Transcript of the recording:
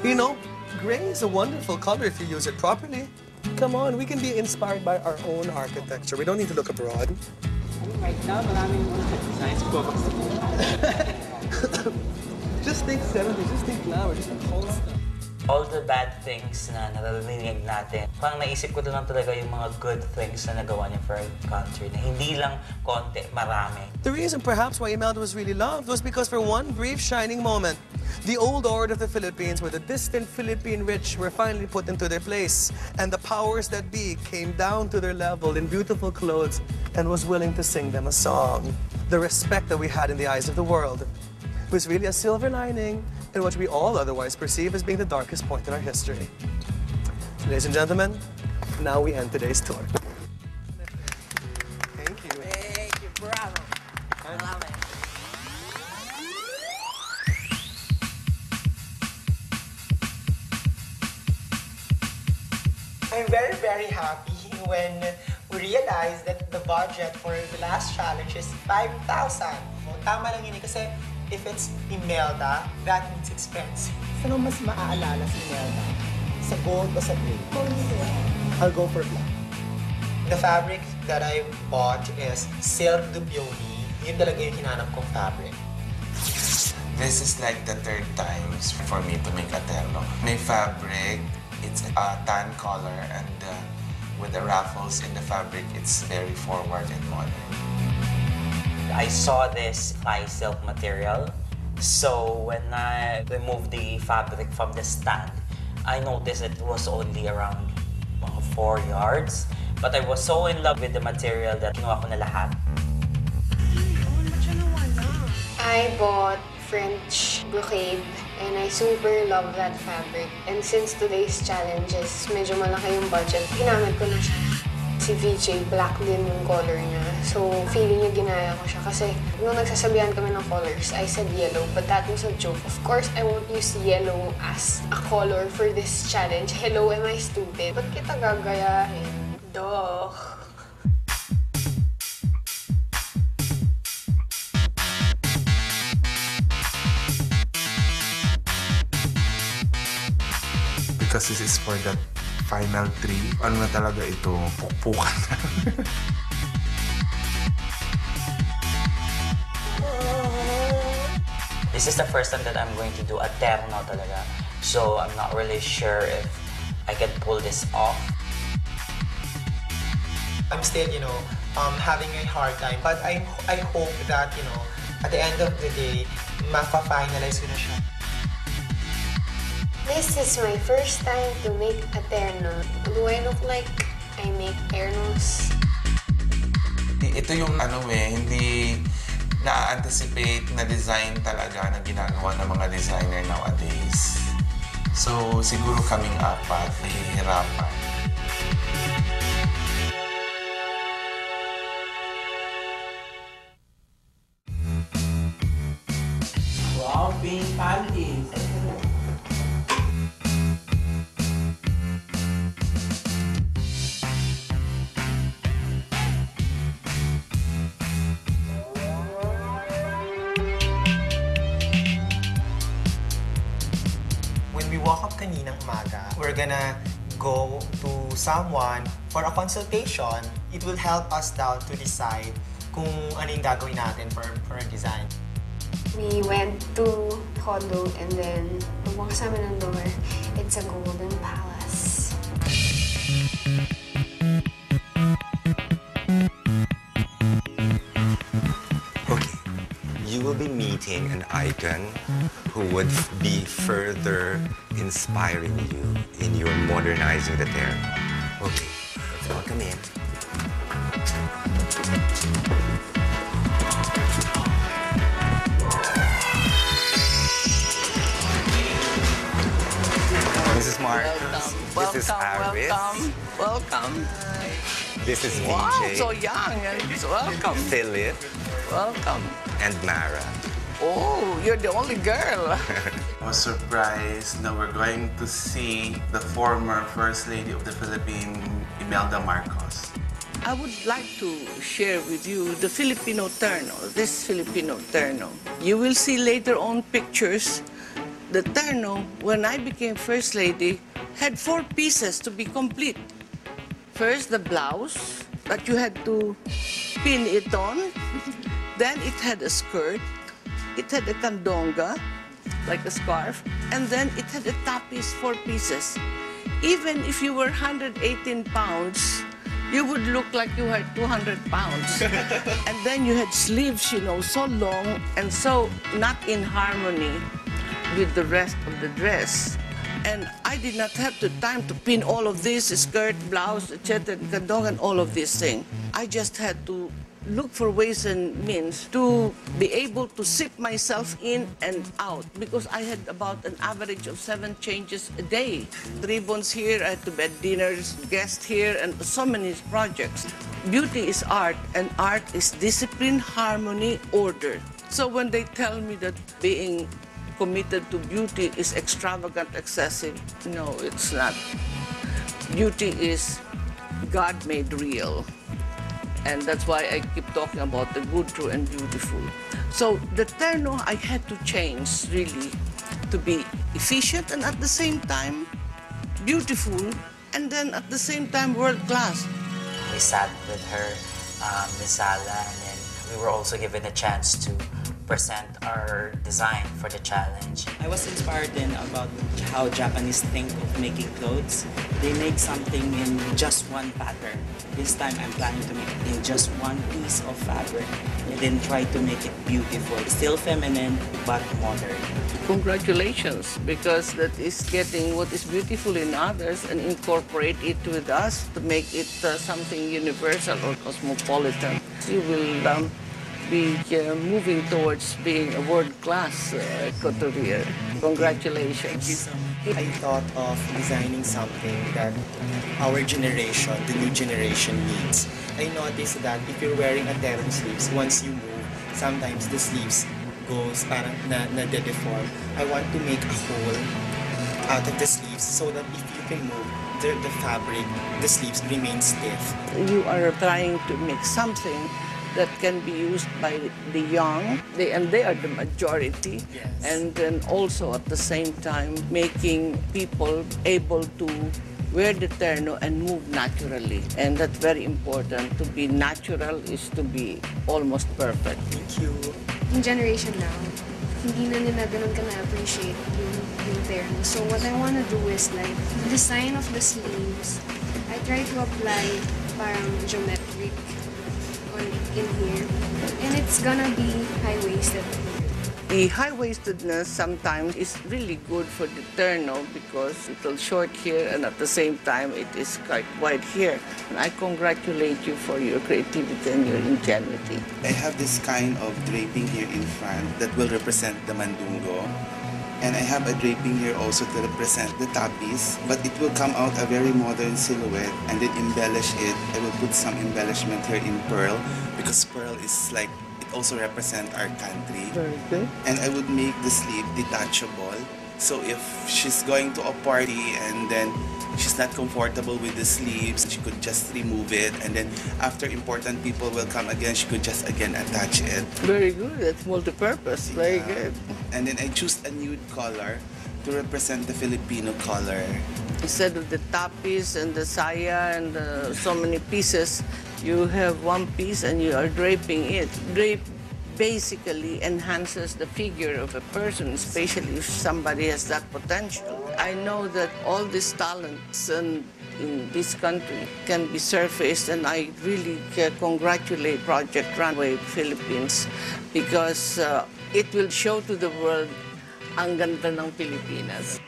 You know, gray is a wonderful color if you use it properly. Come on, we can be inspired by our own architecture. We don't need to look abroad. Right now, maraming designs po. Just think 70s, just think flower, just think whole stuff. All the bad things na naririnig natin, parang naisip ko doon lang talaga yung mga good things na nagawa niya for our country, na hindi lang konti, marami. The reason perhaps why Imelda was really loved was because for one brief shining moment, the old order of the Philippines, where the distant Philippine rich were finally put into their place, and the powers that be came down to their level in beautiful clothes and was willing to sing them a song. The respect that we had in the eyes of the world was really a silver lining in what we all otherwise perceive as being the darkest point in our history. Ladies and gentlemen, now we end today's tour. Thank you. Thank you, bravo. I love it. I'm very, very happy when we realized that the budget for the last challenge is 5,000. So, tama lang yun kasi if it's Imelda, that means expensive. Saan mas maaalala si Imelda? Sa gold o sa gray? I'll go for black. The fabric that I bought is silk dubioni. Yun talaga yung hinanap kong fabric. This is like the third time for me to make a terno. May fabric, it's a tan color, and with the ruffles in the fabric, it's very forward and modern. I saw this fly silk material, so when I removed the fabric from the stand, I noticed it was only around 4 yards. But I was so in love with the material that kinuha ko na lahat. I bought French brocade and I super love that fabric. And since today's challenge is medyo malaki yung budget, ginamit ko na siya. Si VJ, black din yung color niya. So, feeling niya ginaya ko siya. Kasi nung nagsasabihan kami ng colors, I said yellow, but that was a joke. Of course, I won't use yellow as a color for this challenge. Hello, am I stupid? Ba't kita gagayahin? Duh. Because this is for the final 3. Ano na talaga ito? Pukpukan na. This is the first time that I'm going to do a terno talaga. So I'm not really sure if I can pull this off. I'm still, having a hard time. But I hope that, at the end of the day, mapa-finalize ko na siya. This is my first time to make a terno. Do I look like I make ternos? Ito yung hindi na-anticipate na design talaga na ginagawa ng mga designer nowadays. So, siguro kaming apat nahihirapan. Wow, pink panties. Kaninang umaga, we're gonna go to someone for a consultation. It will help us now to decide kung ano yung gagawin natin for a design. We went to condo and then pagbukas namin ng door, it's a golden palace. Okay, you will be meeting an icon who would be further inspiring you in your modernizing the terno. Okay, let's welcome in. Mrs. Marcos, this is Harris. Welcome. This is VJ. Wow, so young. Welcome. Philip. Welcome. And Mara. Oh, you're the only girl. I was surprised that we're going to see the former First Lady of the Philippines, Imelda Marcos. I would like to share with you the Filipino terno, this Filipino terno. You will see later on pictures The terno, when I became First Lady, had 4 pieces to be complete. First, the blouse that you had to pin it on. Then it had a skirt. It had a candonga, like a scarf. And then it had a tapis, 4 pieces. Even if you were 118 pounds, you would look like you had 200 pounds. And then you had sleeves, you know, so long and so not in harmony with the rest of the dress. And I did not have the time to pin all of this, skirt, blouse, etc., kandong, and all of these things. I just had to look for ways and means to be able to zip myself in and out, because I had about an average of 7 changes a day. Ribbons here, I had to bed dinners, guests here, and so many projects. Beauty is art, and art is discipline, harmony, order. So when they tell me that being committed to beauty is extravagant, excessive, no, it's not. Beauty is God made real. And that's why I keep talking about the good, true, and beautiful. So the terno I had to change, really, to be efficient and at the same time beautiful, and then at the same time world-class. We sat with her, Miss Sala, and then we were also given a chance to present our design for the challenge. I was inspired then about how Japanese think of making clothes. They make something in just one pattern. This time I'm planning to make it in just one piece of fabric and then try to make it beautiful. Still feminine, but modern. Congratulations, because that is getting what is beautiful in others and incorporate it with us to make it something universal or cosmopolitan. You will be moving towards being a world-class couturier. Congratulations. Thank you so much. I thought of designing something that our generation, the new generation needs. I noticed that if you're wearing a terno sleeves, once you move, sometimes the sleeves goes parang na-deform. I want to make a hole out of the sleeves so that if you can move, the fabric, the sleeves remain stiff. You are trying to make something that can be used by the young, and they are the majority, yes. And then also at the same time making people able to wear the terno and move naturally. And that's very important. To be natural is to be almost perfect. Thank you. Yung generation now, hindi na nila ganun ka na-appreciate yung terno. So what I wanna do is like, the design of the sleeves, I try to apply parang geometric in here, and it's gonna be high-waisted. The high-waistedness sometimes is really good for the terno because it'll short here and at the same time it is quite wide here. And I congratulate you for your creativity and your ingenuity. I have this kind of draping here in front that will represent the mandungo. And I have a draping here also to represent the tapis, but it will come out a very modern silhouette and then embellish it. I will put some embellishment here in pearl because pearl is like, it also represents our country. Very good. And I would make the sleeve detachable. So if she's going to a party and then she's not comfortable with the sleeves, she could just remove it, and then after important people will come again, she could just again attach it. Very good. That's multi-purpose. Very good. And then I choose a nude color to represent the Filipino color. Instead of the tapis and the saya and so many pieces, you have one piece and you are draping it. Drape basically enhances the figure of a person, especially if somebody has that potential. I know that all these talents in this country can be surfaced, and I really congratulate Project Runway Philippines because it will show to the world ang ganda ng Pilipinas.